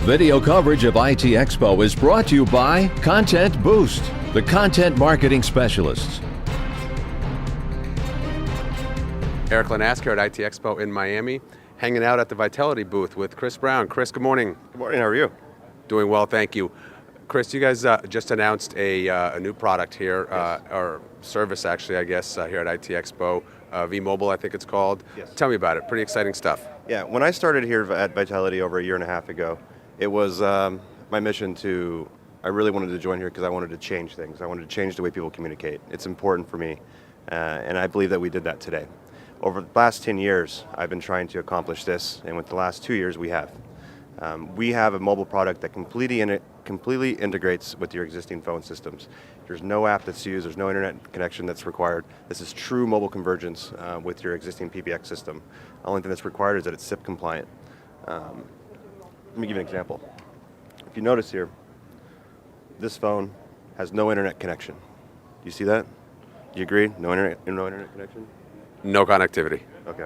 Video coverage of ITEXPO is brought to you by Content Boost, the content marketing specialists. Eric Lanasker at ITEXPO in Miami, hanging out at the Vitelity booth with Chris Brown. Chris, good morning. Good morning, how are you? Doing well, thank you. Chris, you guys just announced a new product here, Yes. or service actually, I guess, here at ITEXPO, V-Mobile, I think it's called. Yes. Tell me about it, pretty exciting stuff. Yeah, when I started here at Vitelity over a year and a half ago, it was my mission I really wanted to join here because I wanted to change things. I wanted to change the way people communicate. It's important for me, and I believe that we did that today. Over the last 10 years, I've been trying to accomplish this, and with the last 2 years, we have. We have a mobile product that completely integrates with your existing phone systems. There's no app that's used, there's no internet connection that's required. This is true mobile convergence with your existing PBX system. The only thing that's required is that it's SIP compliant. Let me give you an example. If you notice here, this phone has no internet connection. Do you see that? Do you agree? No internet connection? No connectivity. Okay.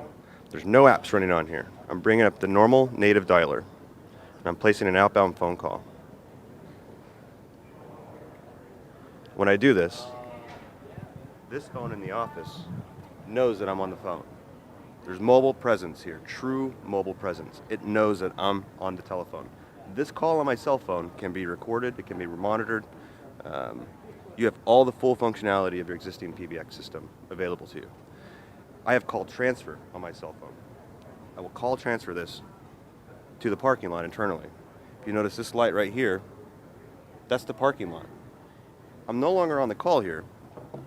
There's no apps running on here. I'm bringing up the normal native dialer, and I'm placing an outbound phone call. When I do this phone in the office knows that I'm on the phone. There's mobile presence here, true mobile presence. It knows that I'm on the telephone. This call on my cell phone can be recorded, it can be monitored. You have all the full functionality of your existing PBX system available to you. I have call transfer on my cell phone. I will call transfer this to the parking lot internally. If you notice this light right here, that's the parking lot. I'm no longer on the call here.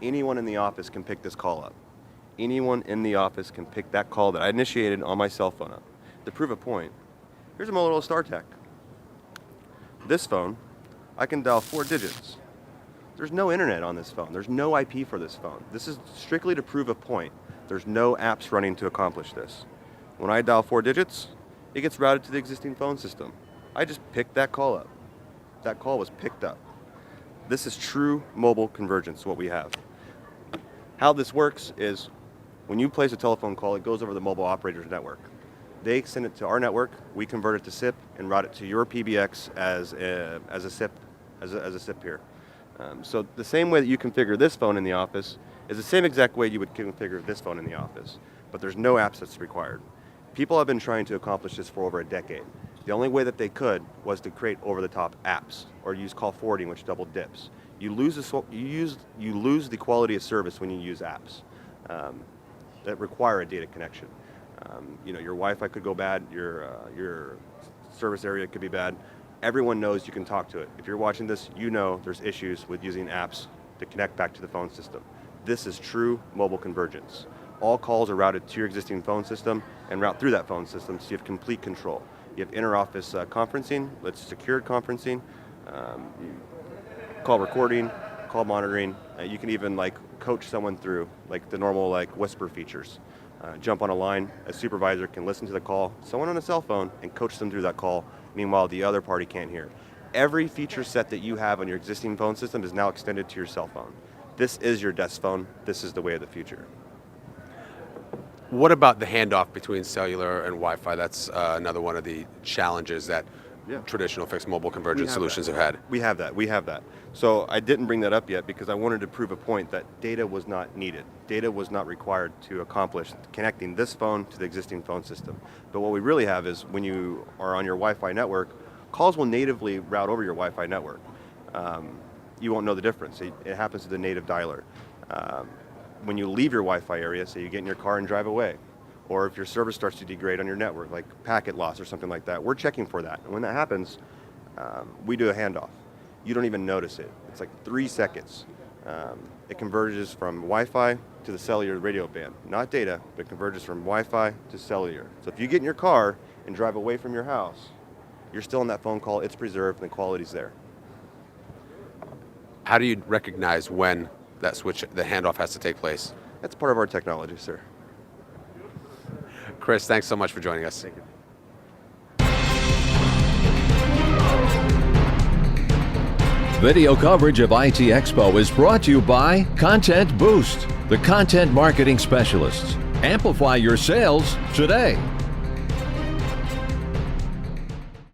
Anyone in the office can pick this call up. Anyone in the office can pick that call that I initiated on my cell phone up. To prove a point, here's a Motorola StarTech. This phone, I can dial 4 digits. There's no internet on this phone. There's no IP for this phone. This is strictly to prove a point. There's no apps running to accomplish this. When I dial 4 digits, it gets routed to the existing phone system. I just picked that call up. That call was picked up. This is true mobile convergence, what we have. How this works is when you place a telephone call, it goes over the mobile operator's network. They send it to our network, we convert it to SIP and route it to your PBX as a SIP here. So the same way that you configure this phone in the office is the same exact way you would configure this phone in the office, but there's no apps that's required. People have been trying to accomplish this for over a decade. The only way that they could was to create over-the-top apps or use call forwarding, which double dips. You lose the quality of service when you use apps that require a data connection. Your Wi-Fi could go bad, your service area could be bad. Everyone knows you can talk to it. If you're watching this, you know there's issues with using apps to connect back to the phone system. This is true mobile convergence. All calls are routed to your existing phone system and route through that phone system, so you have complete control. You have inter-office conferencing, that's secured conferencing, call recording, call monitoring. You can even coach someone through the normal whisper features. Jump on a line, a supervisor can listen to the call, someone on a cell phone, and coach them through that call. Meanwhile, the other party can't hear. Every feature set that you have on your existing phone system is now extended to your cell phone. This is your desk phone. This is the way of the future. What about the handoff between cellular and Wi-Fi? That's another one of the challenges that traditional fixed mobile convergence solutions have had. We have that. So I didn't bring that up yet because I wanted to prove a point that data was not needed. Data was not required to accomplish connecting this phone to the existing phone system. But what we really have is when you are on your Wi-Fi network, calls will natively route over your Wi-Fi network. You won't know the difference. It happens to the native dialer. When you leave your Wi-Fi area, say you get in your car and drive away, or if your service starts to degrade on your network, like packet loss or something like that, we're checking for that. And when that happens, we do a handoff. You don't even notice it. It's like 3 seconds. It converges from Wi-Fi to the cellular radio band. Not data, but it converges from Wi-Fi to cellular. So if you get in your car and drive away from your house, you're still on that phone call, it's preserved, and the quality's there. How do you recognize when that switch, the handoff has to take place? That's part of our technology, sir. Chris, thanks so much for joining us. Thank you. Video coverage of ITEXPO is brought to you by Content Boost, the content marketing specialists. Amplify your sales today.